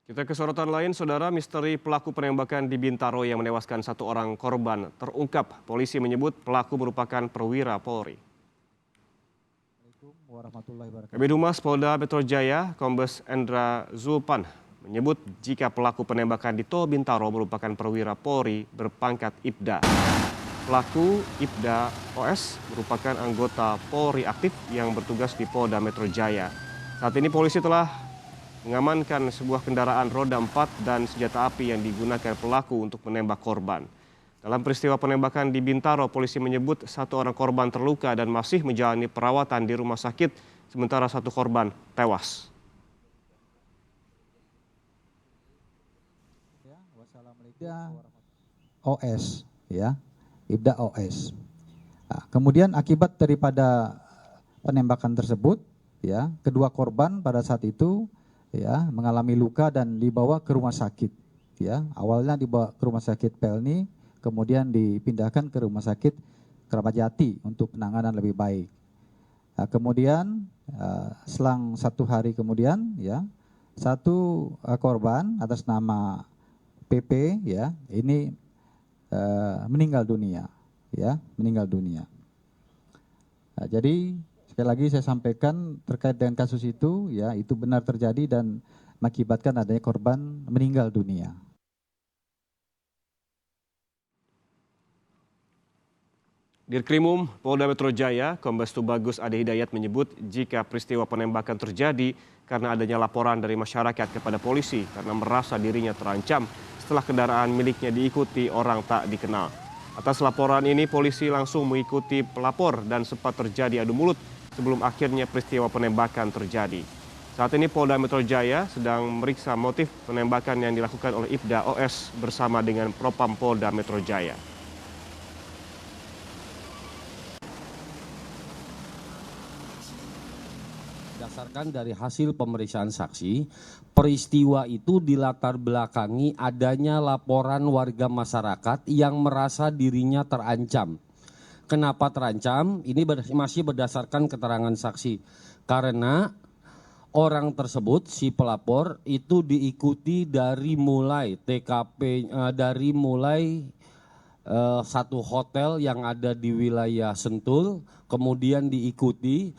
Kita ke sorotan lain, Saudara. Misteri pelaku penembakan di Bintaro yang menewaskan satu orang korban terungkap. Polisi menyebut pelaku merupakan perwira Polri. Kabid Humas Polda Metro Jaya, Kombes Endra Zulpan, menyebut jika pelaku penembakan di Tol Bintaro merupakan perwira Polri berpangkat Ibda. Pelaku Ibda OS merupakan anggota Polri aktif yang bertugas di Polda Metro Jaya. Saat ini polisi telah mengamankan sebuah kendaraan roda 4 dan senjata api yang digunakan pelaku untuk menembak korban. Dalam peristiwa penembakan di Bintaro, polisi menyebut satu orang korban terluka dan masih menjalani perawatan di rumah sakit, sementara satu korban tewas. OS, ya, Ibda OS. Nah, kemudian akibat daripada penembakan tersebut, ya, kedua korban pada saat itu ya mengalami luka dan dibawa ke rumah sakit. Ya, awalnya dibawa ke rumah sakit Pelni, kemudian dipindahkan ke rumah sakit Keramat Jati untuk penanganan lebih baik. Nah, kemudian selang 1 hari kemudian, ya, satu korban atas nama PP, ya, ini meninggal dunia, ya, meninggal dunia. Nah, jadi sekali lagi saya sampaikan terkait dengan kasus itu, ya, itu benar terjadi dan mengakibatkan adanya korban meninggal dunia. Dirkrimum Polda Metro Jaya, Kombes Tubagus Ade Hidayat menyebut jika peristiwa penembakan terjadi karena adanya laporan dari masyarakat kepada polisi karena merasa dirinya terancam setelah kendaraan miliknya diikuti orang tak dikenal. Atas laporan ini, polisi langsung mengikuti pelapor dan sempat terjadi adu mulut sebelum akhirnya peristiwa penembakan terjadi. Saat ini Polda Metro Jaya sedang meriksa motif penembakan yang dilakukan oleh Ibda OS bersama dengan Propam Polda Metro Jaya. Berdasarkan dari hasil pemeriksaan saksi, peristiwa itu dilatar belakangi adanya laporan warga masyarakat yang merasa dirinya terancam. Kenapa terancam? Ini masih berdasarkan keterangan saksi. Karena orang tersebut, si pelapor, itu diikuti dari mulai TKP, dari mulai satu hotel yang ada di wilayah Sentul, kemudian diikuti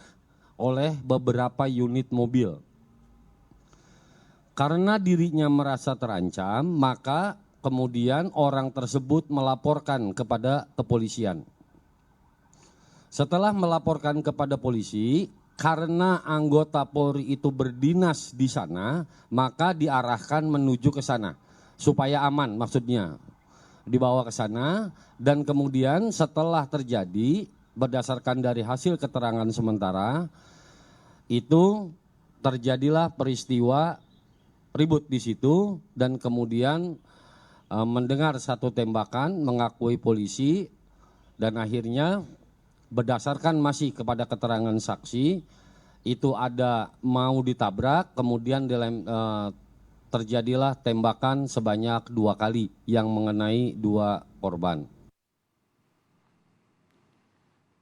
oleh beberapa unit mobil. Karena dirinya merasa terancam, maka kemudian orang tersebut melaporkan kepada kepolisian. Setelah melaporkan kepada polisi, karena anggota Polri itu berdinas di sana, maka diarahkan menuju ke sana supaya aman, maksudnya dibawa ke sana. Dan kemudian setelah terjadi, berdasarkan dari hasil keterangan sementara, itu terjadilah peristiwa ribut di situ dan kemudian mendengar satu tembakan, mengakui polisi, dan akhirnya berdasarkan masih kepada keterangan saksi, itu ada mau ditabrak, kemudian terjadilah tembakan sebanyak 2 kali yang mengenai 2 korban.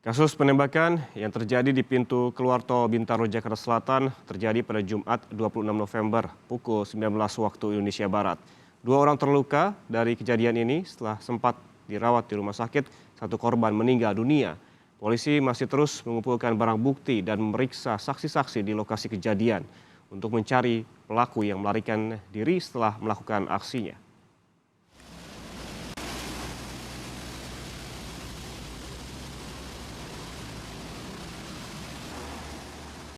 Kasus penembakan yang terjadi di pintu keluar tol Bintaro, Jakarta Selatan terjadi pada Jumat 26 November pukul 19 waktu Indonesia Barat. 2 orang terluka dari kejadian ini setelah sempat dirawat di rumah sakit, satu korban meninggal dunia. Polisi masih terus mengumpulkan barang bukti dan memeriksa saksi-saksi di lokasi kejadian untuk mencari pelaku yang melarikan diri setelah melakukan aksinya.